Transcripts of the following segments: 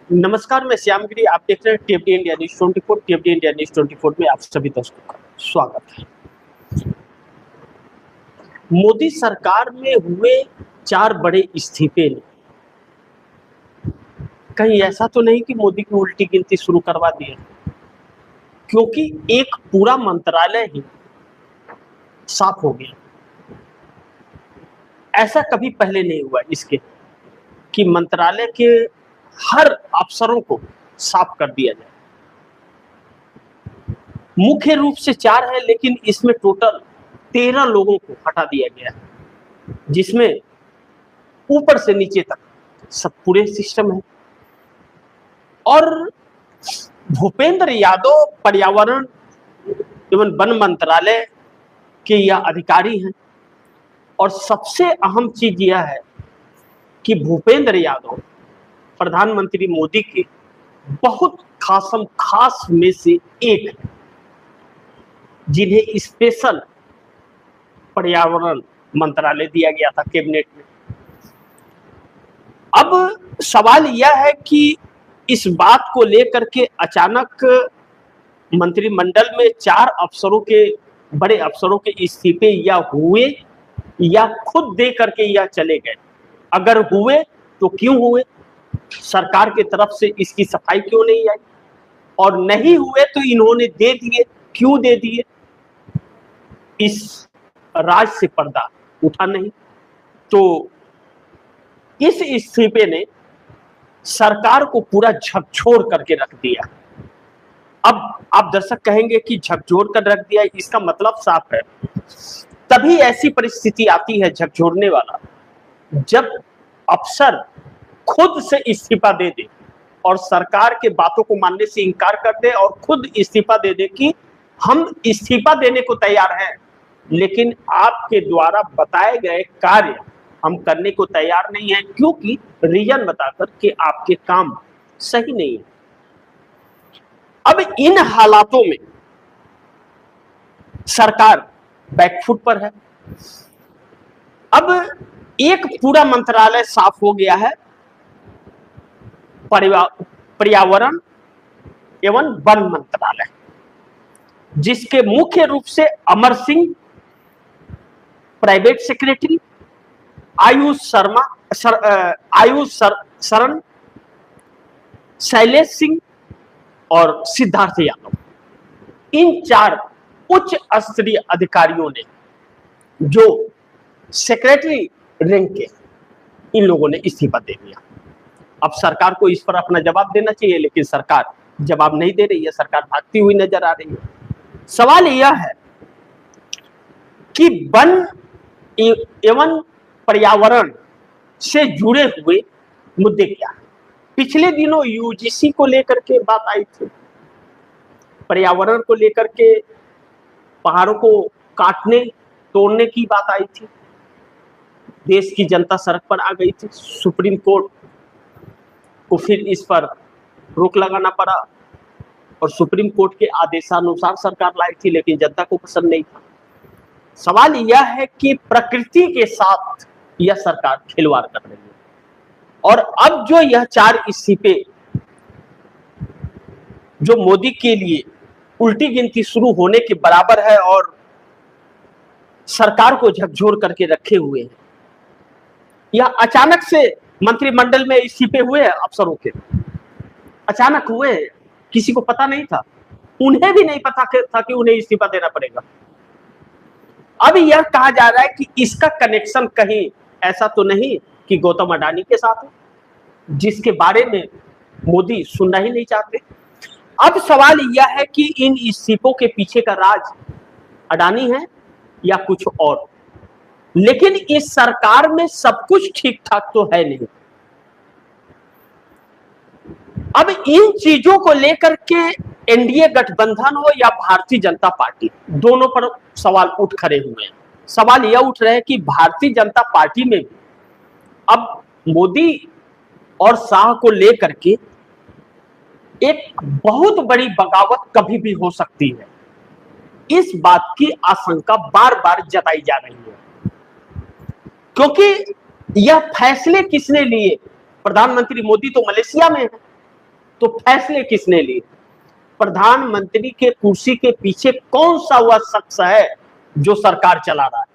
नमस्कार, मैं श्यामगिरी। आप देख रहे हैं टीएफडी इंडिया न्यूज 24। टीएफडी इंडिया न्यूज 24 में आप सभी दोस्तों का स्वागत है। मोदी सरकार में हुए 4 बड़े इस्तीफे ने कहीं ऐसा तो नहीं कि मोदी की उल्टी गिनती शुरू करवा दी है, क्योंकि एक पूरा मंत्रालय ही साफ हो गया। ऐसा कभी पहले नहीं हुआ इसके कि मंत्रालय के हर अफसरों को साफ कर दिया जाए। मुख्य रूप से 4 है, लेकिन इसमें टोटल 13 लोगों को हटा दिया गया है, जिसमें ऊपर से नीचे तक सब पूरे सिस्टम है। और भूपेंद्र यादव पर्यावरण एवं वन मंत्रालय के यह अधिकारी हैं। और सबसे अहम चीज यह है कि भूपेंद्र यादव प्रधानमंत्री मोदी के बहुत खास में से एक है, जिन्हें स्पेशल पर्यावरण मंत्रालय दिया गया था कैबिनेट में। अब सवाल यह है कि इस बात को लेकर के अचानक मंत्रिमंडल में 4 अफसरों के, बड़े अफसरों के इस्तीफे या हुए या खुद दे करके या चले गए। अगर हुए तो क्यों हुए, सरकार की तरफ से इसकी सफाई क्यों नहीं आई, और नहीं हुए तो इन्होंने दे दिए, क्यों दे दिए, इस राज से पर्दा उठा नहीं। तो इस इस्तीफे ने सरकार को पूरा झकझोर करके रख दिया। अब आप दर्शक कहेंगे कि झकझोर कर रख दिया, इसका मतलब साफ है, तभी ऐसी परिस्थिति आती है झकझोरने वाला, जब अफसर खुद से इस्तीफा दे दे और सरकार के बातों को मानने से इनकार कर दे और खुद इस्तीफा दे दे कि हम इस्तीफा देने को तैयार हैं, लेकिन आपके द्वारा बताए गए कार्य हम करने को तैयार नहीं है, क्योंकि रीजन बताकर कि आपके काम सही नहीं है। अब इन हालातों में सरकार बैकफुट पर है। अब एक पूरा मंत्रालय साफ हो गया है, पर्यावरण एवं वन मंत्रालय, जिसके मुख्य रूप से अमर सिंह प्राइवेट सेक्रेटरी, आयुष शरण, शैलेश सिंह और सिद्धार्थ यादव, इन 4 उच्च स्तरीय अधिकारियों ने, जो सेक्रेटरी रैंक के, इन लोगों ने इस्तीफा दे दिया। अब सरकार को इस पर अपना जवाब देना चाहिए, लेकिन सरकार जवाब नहीं दे रही है, सरकार भागती हुई नजर आ रही है। सवाल यह है कि वन एवं पर्यावरण से जुड़े हुए मुद्दे क्या है। पिछले दिनों यूजीसी को लेकर के बात आई थी, पर्यावरण को लेकर के पहाड़ों को काटने तोड़ने की बात आई थी, देश की जनता सड़क पर आ गई थी। सुप्रीम कोर्ट को फिर इस पर रोक लगाना पड़ा और सुप्रीम कोर्ट के आदेशानुसार सरकार लाई थी, लेकिन जनता को पसंद नहीं था। सवाल यह है कि प्रकृति के साथ यह सरकार खिलवाड़ कर रही है, और अब जो यह 4 इस्तीफे जो मोदी के लिए उल्टी गिनती शुरू होने के बराबर है और सरकार को झकझोर करके रखे हुए हैं, यह अचानक से मंत्रिमंडल में इस्तीफे हुए हैं अफसरों के, अचानक हुए, किसी को पता नहीं था, उन्हें भी नहीं पता था कि उन्हें इस्तीफा देना पड़ेगा। अब यह कहा जा रहा है कि इसका कनेक्शन कहीं ऐसा तो नहीं कि गौतम अडानी के साथ है, जिसके बारे में मोदी सुनना ही नहीं चाहते। अब सवाल यह है कि इन इस्तीफों के पीछे का राज अडानी है या कुछ और, लेकिन इस सरकार में सब कुछ ठीक ठाक तो है नहीं। अब इन चीजों को लेकर के एनडीए गठबंधन हो या भारतीय जनता पार्टी, दोनों पर सवाल उठ खड़े हुए हैं। सवाल यह उठ रहे हैं कि भारतीय जनता पार्टी में अब मोदी और शाह को लेकर के एक बहुत बड़ी बगावत कभी भी हो सकती है, इस बात की आशंका बार बार जताई जा रही है, क्योंकि यह फैसले किसने लिए। प्रधानमंत्री मोदी तो मलेशिया में है, तो फैसले किसने लिए? प्रधानमंत्री के कुर्सी के पीछे कौन सा वह शख्स है जो सरकार चला रहा है?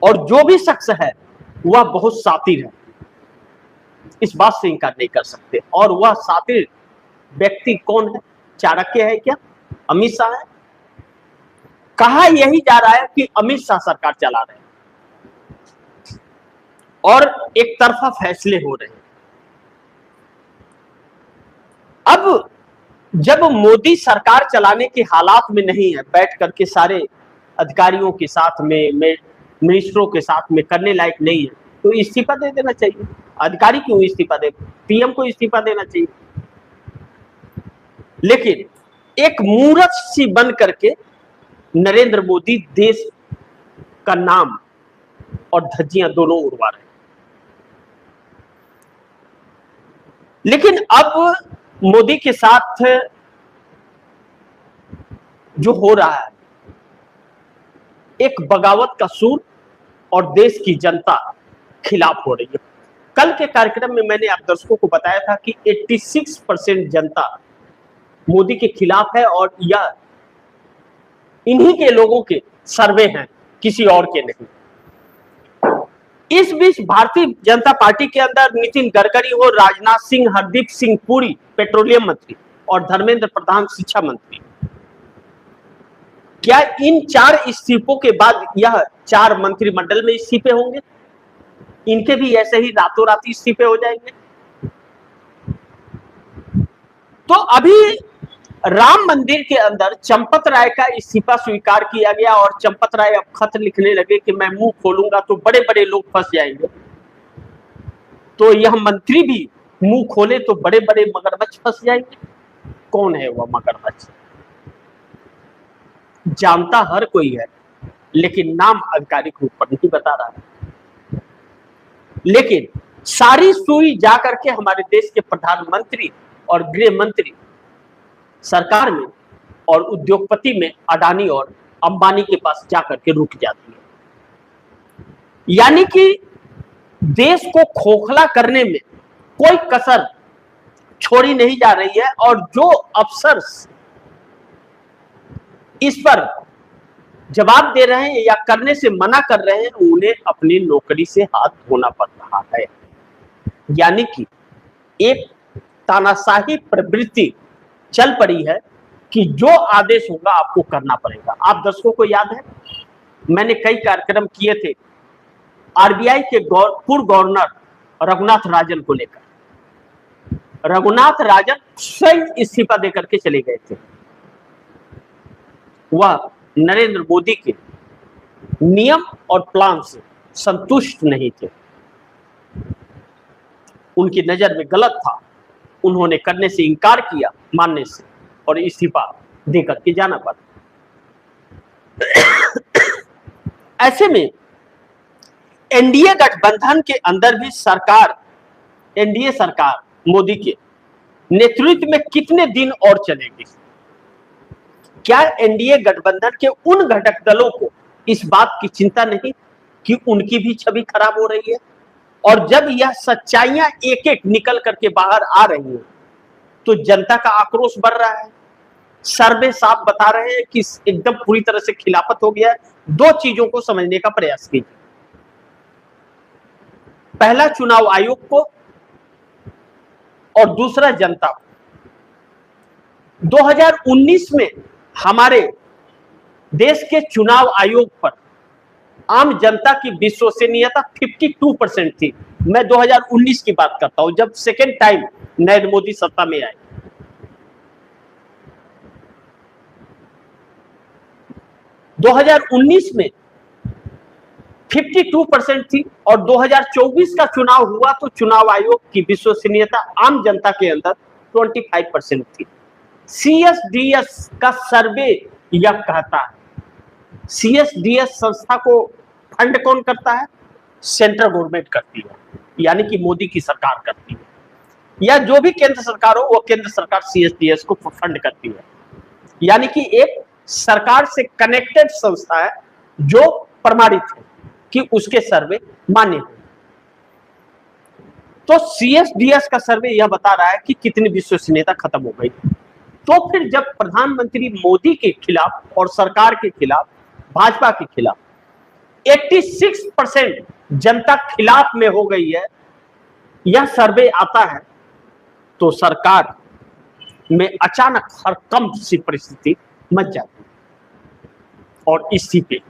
और जो भी शख्स है वह बहुत शातिर है, इस बात से इनकार नहीं कर सकते। और वह शातिर व्यक्ति कौन है? चाणक्य है क्या? अमित शाह है? कहा यही जा रहा है कि अमित शाह सरकार चला रहे हैं और एक तरफा फैसले हो रहे हैं। अब जब मोदी सरकार चलाने के हालात में नहीं है, बैठ करके सारे अधिकारियों के साथ में, मिनिस्टरों के साथ में करने लायक नहीं है, तो इस्तीफा दे देना चाहिए। अधिकारी क्यों इस्तीफा दे? पीएम को इस्तीफा देना चाहिए। लेकिन एक मूर्ख सी बन करके नरेंद्र मोदी देश का नाम और धज्जियां दोनों उड़वा रहे हैं। लेकिन अब मोदी के साथ जो हो रहा है, एक बगावत का सूर, और देश की जनता खिलाफ हो रही है। कल के कार्यक्रम में मैंने आप दर्शकों को बताया था कि 86% जनता मोदी के खिलाफ है और यह इन्हीं के लोगों के सर्वे हैं, किसी और के नहीं। इस बीच भारतीय जनता पार्टी के अंदर नितिन गडकरी हो, राजनाथ सिंह, हरदीप सिंह पुरी पेट्रोलियम मंत्री और धर्मेंद्र प्रधान शिक्षा मंत्री, क्या इन 4 इस्तीफों के बाद यह 4 मंत्रिमंडल में इस्तीफे होंगे? इनके भी ऐसे ही रातों रात इस्तीफे हो जाएंगे? तो अभी राम मंदिर के अंदर चंपत राय का इस्तीफा स्वीकार किया गया और चंपत राय अब खत लिखने लगे कि मैं मुंह खोलूंगा तो बड़े बड़े लोग फंस जाएंगे। तो यह मंत्री भी मुंह खोले तो बड़े बड़े मगरमच्छ फंस जाएंगे। कौन है वह मगरमच्छ? जानता हर कोई है, लेकिन नाम आधिकारिक रूप पर नहीं बता रहा है। लेकिन सारी सुई जाकर के हमारे देश के प्रधानमंत्री और गृह मंत्री सरकार में और उद्योगपति में अडानी और अंबानी के पास जाकर के रुक जाती है। यानी कि देश को खोखला करने में कोई कसर छोड़ी नहीं जा रही है, और जो अफसर इस पर जवाब दे रहे हैं या करने से मना कर रहे हैं, उन्हें अपनी नौकरी से हाथ धोना पड़ रहा है। यानी कि एक तानाशाही प्रवृत्ति चल पड़ी है कि जो आदेश होगा आपको करना पड़ेगा। आप दर्शकों को याद है, मैंने कई कार्यक्रम किए थे आरबीआई के पूर्व गवर्नर रघुनाथ राजन को लेकर। रघुनाथ राजन स्वयं इस्तीफा देकर के चले गए थे। वह नरेंद्र मोदी के नियम और प्लान से संतुष्ट नहीं थे, उनकी नजर में गलत था, उन्होंने करने से इनकार किया, मानने से, और इस्तीफा देकर के जाना पड़ा। ऐसे में एनडीए गठबंधन के अंदर भी सरकार, एनडीए सरकार मोदी के नेतृत्व में कितने दिन और चलेगी? क्या एनडीए गठबंधन के उन घटक दलों को इस बात की चिंता नहीं कि उनकी भी छवि खराब हो रही है? और जब यह सच्चाइयां एक एक निकल करके बाहर आ रही हैं, तो जनता का आक्रोश बढ़ रहा है। सर्वे साफ बता रहे हैं कि एकदम पूरी तरह से खिलाफत हो गया है। 2 चीजों को समझने का प्रयास कीजिए। पहला, चुनाव आयोग को, और दूसरा जनता को। 2019 में हमारे देश के चुनाव आयोग पर आम जनता की विश्वसनीयता 52% थी। मैं 2019 की बात करता हूं, जब सेकेंड टाइम नरेंद्र मोदी सत्ता में आए। दो 2019 में 52% थी, और 2024 का चुनाव हुआ तो चुनाव आयोग की विश्वसनीयता आम जनता के अंदर 25% थी। सीएसडीएस का सर्वे यह कहता है, सीएसडीएस संस्था को फंड कौन करता है? सेंट्रल गवर्नमेंट करती है, यानी कि मोदी की सरकार करती है, या जो भी केंद्र सरकार हो वो केंद्र सरकार सीएसडीएस को फंड करती है। यानी कि एक सरकार से कनेक्टेड संस्था है जो प्रमाणित है कि उसके सर्वे मान्य है। तो सीएसडीएस का सर्वे यह बता रहा है कि कितनी विश्वसनीयता खत्म हो गई। तो फिर जब प्रधानमंत्री मोदी के खिलाफ और सरकार के खिलाफ, भाजपा के खिलाफ 86% जनता खिलाफ में हो गई है, यह सर्वे आता है, तो सरकार में अचानक हड़कंप सी परिस्थिति मच जाती है। और इसी पे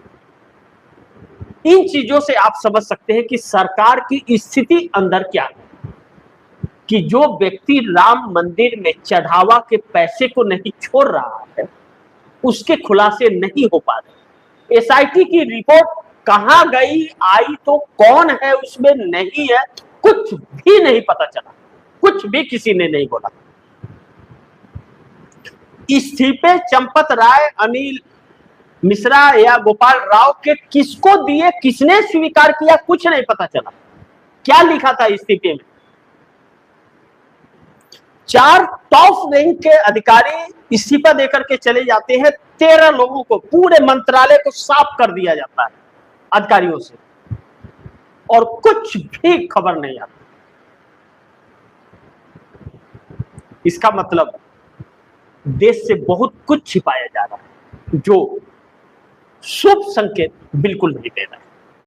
इन चीजों से आप समझ सकते हैं कि सरकार की स्थिति अंदर क्या है, कि जो व्यक्ति राम मंदिर में चढ़ावा के पैसे को नहीं छोड़ रहा है, उसके खुलासे नहीं हो पा रहे। एसआईटी की रिपोर्ट कहां गई, आई तो कौन है उसमें, नहीं है, कुछ भी नहीं पता चला, कुछ भी किसी ने नहीं बोला। इस्तीफे चंपत राय, अनिल मिश्रा या गोपाल राव के किसको दिए, किसने स्वीकार किया, कुछ नहीं पता चला। क्या लिखा था इस्तीफे में? 4 टॉप रैंक के अधिकारी इस्तीफा देकर के चले जाते हैं, 13 लोगों को, पूरे मंत्रालय को साफ कर दिया जाता है अधिकारियों से, और कुछ भी खबर नहीं आती। इसका मतलब देश से बहुत कुछ छिपाया जा रहा है, जो शुभ संकेत बिल्कुल नहीं दे रहा है।